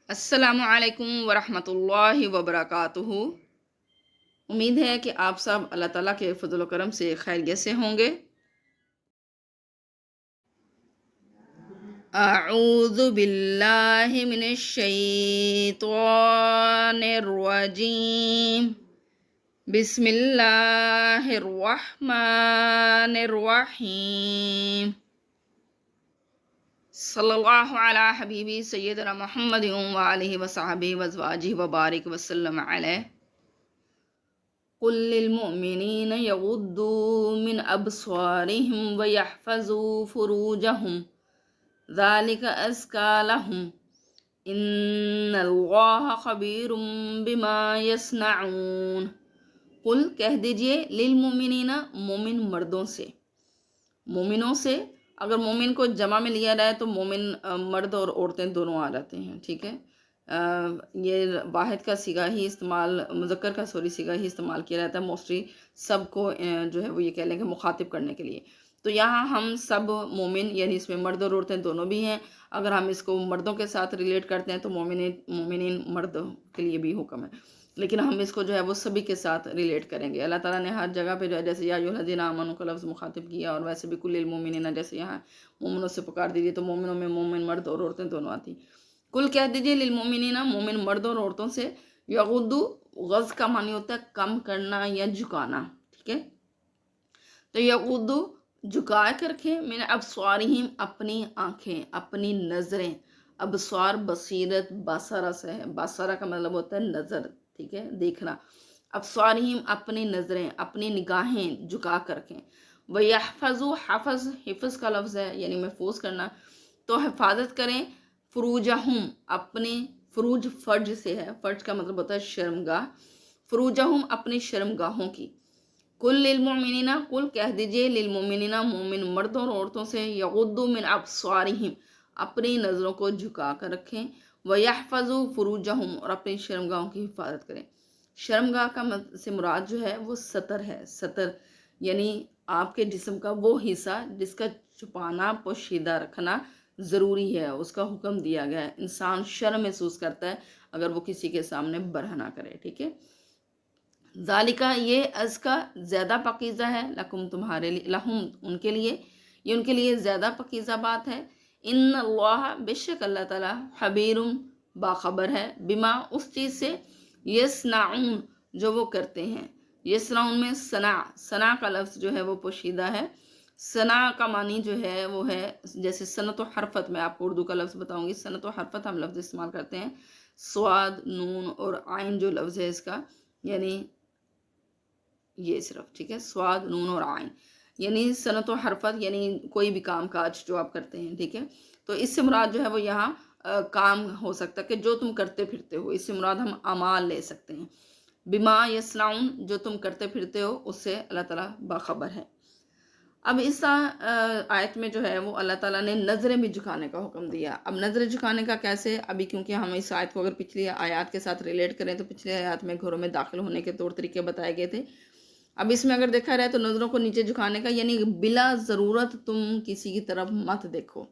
السلام علیکم ورحمۃ اللہ وبرکاتہ۔ امید ہے کہ آپ سب اللہ تعالیٰ کے فضل و کرم سے خیریت سے ہوں گے۔ اعوذ باللہ من الشیطان الرجیم، بسم اللہ الرحمن الرحیم، صلی اللہ علی حبیبی سیدنا محمد وآلہ وصحبہ وازواجہ وبارک وسلم علیہ۔ قل للمؤمنین یغضوا من ابصارهم ویحفظوا فروجهم ذلک ازکی لهم ان اللہ خبیر بما یصنعون۔ قل کہہ دیجئے، للمؤمنین مومن مردوں سے، مومنوں سے۔ اگر مومن کو جمع میں لیا جائے تو مومن مرد اور عورتیں دونوں آ جاتے ہیں، ٹھیک ہے۔ یہ واحد کا صیغہ ہی استعمال، مذکر کا صیغہ ہی استعمال کیا جاتا ہے موسٹلی سب کو جو ہے وہ یہ کہہ لیں کہ مخاطب کرنے کے لیے۔ تو یہاں ہم سب مومن، یعنی اس میں مرد اور عورتیں دونوں بھی ہیں۔ اگر ہم اس کو مردوں کے ساتھ ریلیٹ کرتے ہیں تو مومنین مرد کے لیے بھی حکم ہے، لیکن ہم اس کو جو ہے وہ سبھی کے ساتھ ریلیٹ کریں گے۔ اللہ تعالیٰ نے ہر جگہ پہ جو ہے جیسے یا ایھا الذین آمنوا کا لفظ مخاطب کیا، اور ویسے بھی کل للمؤمنین جیسے یہاں مومنوں سے پکار دیجیے تو مومنوں میں مومن مرد اور عورتیں دونوں آتی۔ کل کہہ دیجیے للمؤمنین مومن مردوں اور عورتوں سے، یغضوا، غض کا معنی ہوتا ہے کم کرنا یا جھکانا، ٹھیک ہے۔ تو یغضوا جھکا کر رکھیں، من ابصارہم اپنی آنکھیں، اپنی نظریں۔ ابصار بصیرت بصرہ سے ہے، بصرہ کا مطلب ہوتا ہے نظر، ٹھیک ہے، دیکھنا۔ ابصارہم اپنی نظریں، اپنی نگاہیں جھکا کر رکھیں۔ وَيَحْفَظُوا، حفظ کا لفظ ہے یعنی محفوظ کرنا، تو حفاظت کریں۔ فروجہم اپنے، فروج فرج سے ہے، فرج کا مطلب ہوتا ہے شرمگاہ، فروجہم اپنی شرمگاہوں کی۔ کل للمؤمنین، کل کہہ دیجئے للمؤمنین مومن مردوں اور عورتوں سے، یغضوا من ابصارہم اپنی نظروں کو جھکا کر رکھیں، ویحفظوا فروجہم اور اپنی شرمگاہوں کی حفاظت کریں۔ شرمگاہ کا سے مراد جو ہے وہ سطر ہے، سطر یعنی آپ کے جسم کا وہ حصہ جس کا چھپانا، پوشیدہ رکھنا ضروری ہے، اس کا حکم دیا گیا ہے۔ انسان شرم محسوس کرتا ہے اگر وہ کسی کے سامنے برہ نہ کرے، ٹھیک ہے۔ ذالکہ یہ ازکا زیادہ پاکیزہ ہے، لکم تمہارے لیے، لہم ان کے لیے، یہ ان کے لیے زیادہ پاکیزہ بات ہے۔ ان اللہ بے شک اللہ تعالیٰ، خبیر باخبر ہے، بما اس چیز سے، یصنعون جو وہ کرتے ہیں۔ یصنعون میں صنع کا لفظ جو ہے وہ پوشیدہ ہے۔ صنع کا معنی جو ہے وہ ہے، جیسے صنعت و حرفت، میں آپ کو اردو کا لفظ بتاؤں گی، صنعت و حرفت ہم لفظ استعمال کرتے ہیں، سواد نون اور عین جو لفظ ہے اس کا، یعنی یہ صرف، ٹھیک ہے، سواد نون اور عین، یعنی صنعت و حرفت یعنی کوئی بھی کام کاج جو آپ کرتے ہیں، ٹھیک ہے۔ تو اس سے مراد جو ہے وہ یہاں کام ہو سکتا ہے کہ جو تم کرتے پھرتے ہو، اس سے مراد ہم اعمال لے سکتے ہیں۔ بما یصنعون جو تم کرتے پھرتے ہو اس سے اللہ تعالیٰ باخبر ہے۔ اب اس آیت میں جو ہے وہ اللہ تعالیٰ نے نظریں بھی جھکانے کا حکم دیا۔ اب نظریں جھکانے کا کیسے، ابھی کیونکہ ہم اس آیت کو اگر پچھلی آیات کے ساتھ ریلیٹ کریں تو پچھلی آیات میں گھروں میں داخل ہونے کے طور طریقے بتائے گئے تھے۔ اب اس میں اگر دیکھا جائے تو نظروں کو نیچے جھکانے کا یعنی بلا ضرورت تم کسی کی طرف مت دیکھو۔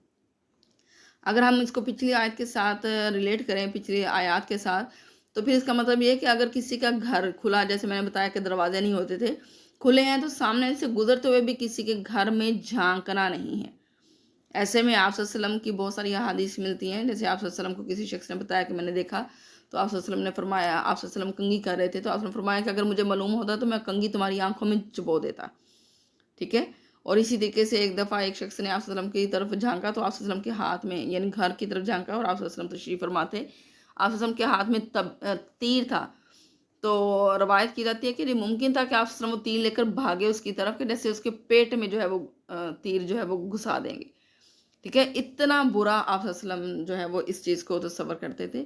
اگر ہم اس کو پچھلی آیت کے ساتھ ریلیٹ کریں، پچھلی آیات کے ساتھ، تو پھر اس کا مطلب یہ ہے کہ اگر کسی کا گھر کھلا، جیسے میں نے بتایا کہ دروازے نہیں ہوتے تھے، کھلے ہیں، تو سامنے سے گزرتے ہوئے بھی کسی کے گھر میں جھانکنا نہیں ہے۔ ایسے میں آپ صلی اللہ علیہ وسلم کی بہت ساری احادیث ملتی ہیں، جیسے آپ صلی اللہ علیہ وسلم کو کسی شخص نے بتایا کہ میں نے دیکھا، تو آپ صلی اللہ علیہ وسلم نے فرمایا، آپ صلی اللہ علیہ وسلم کنگھی کر رہے تھے، تو آپ نے فرمایا کہ اگر مجھے معلوم ہوتا تو میں کنگھی تمہاری آنکھوں میں چبو دیتا، ٹھیک ہے۔ اور اسی طریقے سے ایک دفعہ ایک شخص نے آپ صلی اللہ علیہ وسلم کی طرف جھانکا، تو آپ صلی اللہ علیہ وسلم کے ہاتھ میں، یعنی گھر کی طرف جھانکا، اور آپ صلی اللہ علیہ وسلم تشریف فرما تھے، آپ صلی اللہ علیہ وسلم کے ہاتھ میں تیر تھا، تو روایت کی جاتی ہے کہ یہ ممکن تھا کہ آپ صلی اللہ علیہ وسلم وہ تیر لے کر بھاگے اس کی طرف، کہ جیسے اس کے پیٹ میں جو ہے وہ تیر جو ہے وہ گھسا دیں گے، ٹھیک ہے۔ اتنا برا آپ صلی اللہ علیہ وسلم جو ہے وہ اس چیز کو تصور کرتے تھے،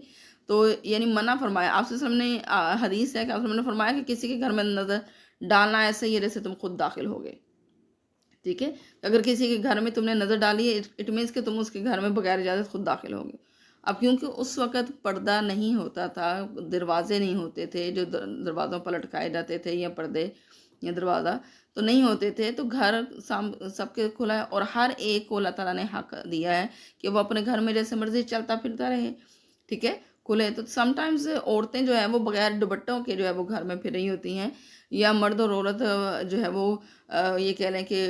تو یعنی منع فرمایا آپ صلی اللہ علیہ وسلم نے، حدیث ہے کہ آپ صلی اللہ علیہ وسلم نے فرمایا کہ کسی کے گھر میں نظر ڈالنا ایسے ہی جیسے تم خود داخل ہو گئے، ٹھیک ہے۔ اگر کسی کے گھر میں تم نے نظر ڈالی ہے، اٹ مینس کہ تم اس کے گھر میں بغیر اجازت خود داخل ہو گئے۔ اب کیونکہ اس وقت پردہ نہیں ہوتا تھا، دروازے نہیں ہوتے تھے جو دروازوں پر لٹکائے جاتے تھے، یا پردے یا دروازہ تو نہیں ہوتے تھے، تو گھر سب کے کھلا ہے، اور ہر ایک کو اللہ تعالیٰ نے حق دیا ہے کہ وہ اپنے گھر میں جیسے مرضی چلتا پھرتا رہے، ٹھیک ہے۔ کھلے. تو سم ٹائمز عورتیں جو ہیں وہ بغیر دوپٹوں کے جو ہے وہ گھر میں پھر رہی ہوتی ہیں، یا مرد اور عورت جو ہے وہ یہ کہہ لیں کہ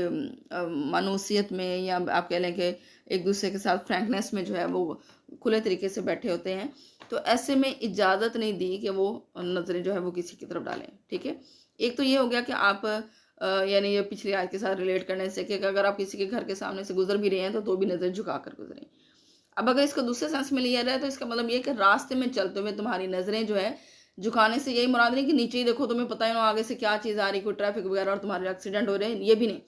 مانوسیت میں، یا آپ کہہ لیں کہ ایک دوسرے کے ساتھ فرینکنیس میں جو ہے وہ کھلے طریقے سے بیٹھے ہوتے ہیں. تو ایسے میں اجازت نہیں دی کہ وہ نظریں جو ہے وہ کسی کی طرف ڈالیں. ٹھیک ہے، ایک تو یہ ہو گیا کہ آپ یعنی یہ پچھلی آیت کے ساتھ ریلیٹ کرنے سے کہ اگر آپ کسی کے گھر کے سامنے سے گزر بھی رہے ہیں تو بھی نظر جھکا کر گزریں. اب اگر اس کو دوسرے سینس میں لیا جائے تو اس کا مطلب یہ کہ راستے میں چلتے ہوئے تمہاری نظریں جو ہے جھکانے سے یہی مراد نہیں کہ نیچے ہی دیکھو، تمہیں پتہ ہی نہ آگے سے کیا چیز آ رہی، کوئی ٹریفک وغیرہ اور تمہارے ایکسیڈنٹ ہو رہے ہیں، یہ بھی نہیں.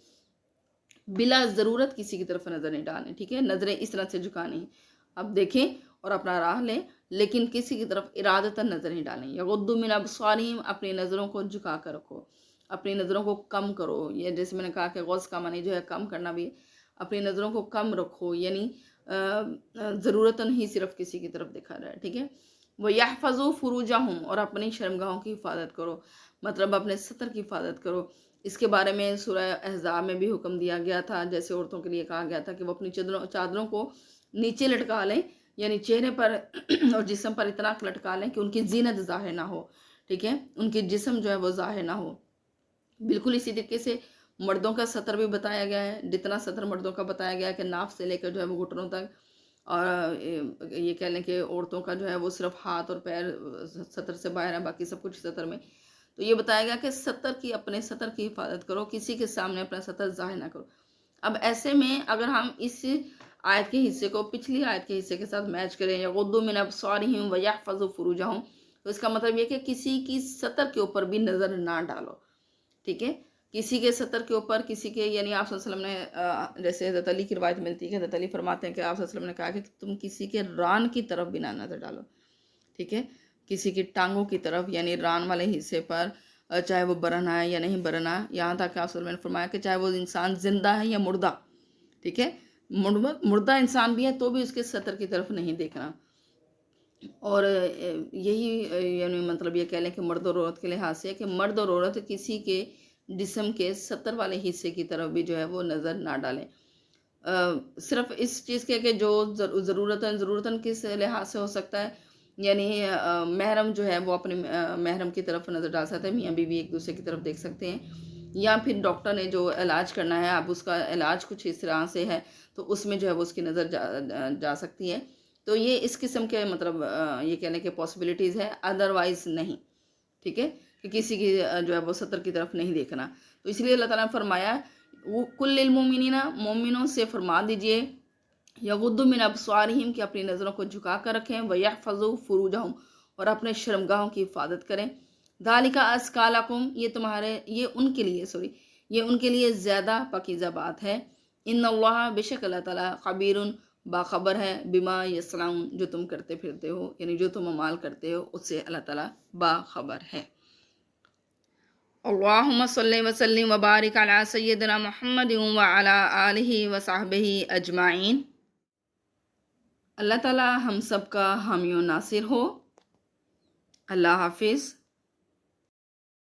بلا ضرورت کسی کی طرف نظر نہیں ڈالیں. ٹھیک ہے، نظریں اس طرح سے جھکانی، اب دیکھیں اور اپنا راہ لیں، لیکن کسی کی طرف ارادتاً نظر نہیں ڈالیں. یغضوا من ابصارہم، اپنی نظروں کو جھکا کر رکھو، اپنی نظروں کو کم کرو. یہ جیسے میں نے کہا کہ غوض کا معنی جو ہے کم کرنا بھی، اپنی نظروں کو کم رکھو، یعنی ضرورتاً ہی صرف کسی کی طرف دکھا رہا ہے. ٹھیک ہے، وَيَحْفَظُوا فُرُوجَهُمْ، اور اپنی شرمگاہوں کی حفاظت کرو، مطلب اپنے ستر کی حفاظت کرو. اس کے بارے میں سورہ احزاب میں بھی حکم دیا گیا تھا، جیسے عورتوں کے لیے کہا گیا تھا کہ وہ اپنی چادروں کو نیچے لٹکا لیں، یعنی چہرے پر اور جسم پر اتنا لٹکا لیں کہ ان کی زینت ظاہر نہ ہو. ٹھیک ہے، ان کی جسم جو ہے وہ ظاہر نہ ہو. بالکل اسی طریقے سے مردوں کا سطر بھی بتایا گیا ہے. جتنا سطر مردوں کا بتایا گیا ہے کہ ناف سے لے کر جو ہے وہ گھٹنوں تک، اور یہ کہہ لیں کہ عورتوں کا جو ہے وہ صرف ہاتھ اور پیر سطر سے باہر ہے، باقی سب کچھ سطر میں. تو یہ بتایا گیا کہ اپنے سطر کی حفاظت کرو، کسی کے سامنے اپنا سطر ظاہر نہ کرو. اب ایسے میں اگر ہم اس آیت کے حصے کو پچھلی آیت کے حصے کے ساتھ میچ کریں، یغضوا من ابصارہم ویحفظوا فروجہم، تو اس کا مطلب یہ کہ کسی کی سطر کے اوپر بھی نظر نہ ڈالو. ٹھیک ہے، کسی کے سطر کے اوپر، کسی کے، یعنی آپ صلی اللہ علیہ وسلم نے جیسے حضرت علی کی روایت ملتی ہے کہ حضرت علی فرماتے ہیں کہ آپ صلی اللہ علیہ وسلم نے کہا کہ تم کسی کے ران کی طرف بھی نہ نظر ڈالو. ٹھیک ہے، کسی کی ٹانگوں کی طرف، یعنی ران والے حصے پر، چاہے وہ برہنہ ہے یا نہیں برہنہ، یہاں تک کہ آپ صلی اللہ علیہ وسلم نے فرمایا کہ چاہے وہ انسان زندہ ہے یا مردہ. ٹھیک ہے، مردہ انسان بھی ہے تو بھی اس کے سطر کی طرف نہیں دیکھنا. اور یہی یعنی مطلب یہ کہہ لیں کہ مرد اور عورت کے لحاظ سے کہ مرد اور عورت کسی کے جسم کے سطر والے حصے کی طرف بھی جو ہے وہ نظر نہ ڈالیں. صرف اس چیز کے کہ جو ضرورتاً کس لحاظ سے ہو سکتا ہے، یعنی محرم جو ہے وہ اپنے محرم کی طرف نظر ڈال سکتے ہیں، میاں بیوی ایک دوسرے کی طرف دیکھ سکتے ہیں، یا پھر ڈاکٹر نے جو علاج کرنا ہے، اب اس کا علاج کچھ اس طرح سے ہے تو اس میں جو ہے وہ اس کی نظر جا سکتی ہے. تو یہ اس قسم کے مطلب یہ کہنے کے پاسبلٹیز ہے، ادروائز نہیں. ٹھیک ہے، کہ کسی کی جو ہے وہ سطر کی طرف نہیں دیکھنا. تو اس لیے اللہ تعالیٰ نے فرمایا کل للمؤمنین، مومنوں سے فرما دیجئے، یغضوا من ابصارہم، کہ اپنی نظروں کو جھکا کر رکھیں، ویحفظوا فروجہم، اور اپنے شرمگاہوں کی حفاظت کریں. ذالک ازکی لکم، یہ ان کے لیے زیادہ پاکیزہ بات ہے. ان اللہ، بے شک اللہ تعالیٰ، خبیر، باخبر ہے، بما یصنعون، جو تم کرتے پھرتے ہو، یعنی جو تم اعمال کرتے ہو اس سے اللہ تعالیٰ باخبر ہے. اللہم صلی وسلم وبارک علی سیدنا محمد وعلی آلہ وصحبہ اجمعین. اللہ تعالیٰ ہم سب کا حامی و ناصر ہو. اللہ حافظ.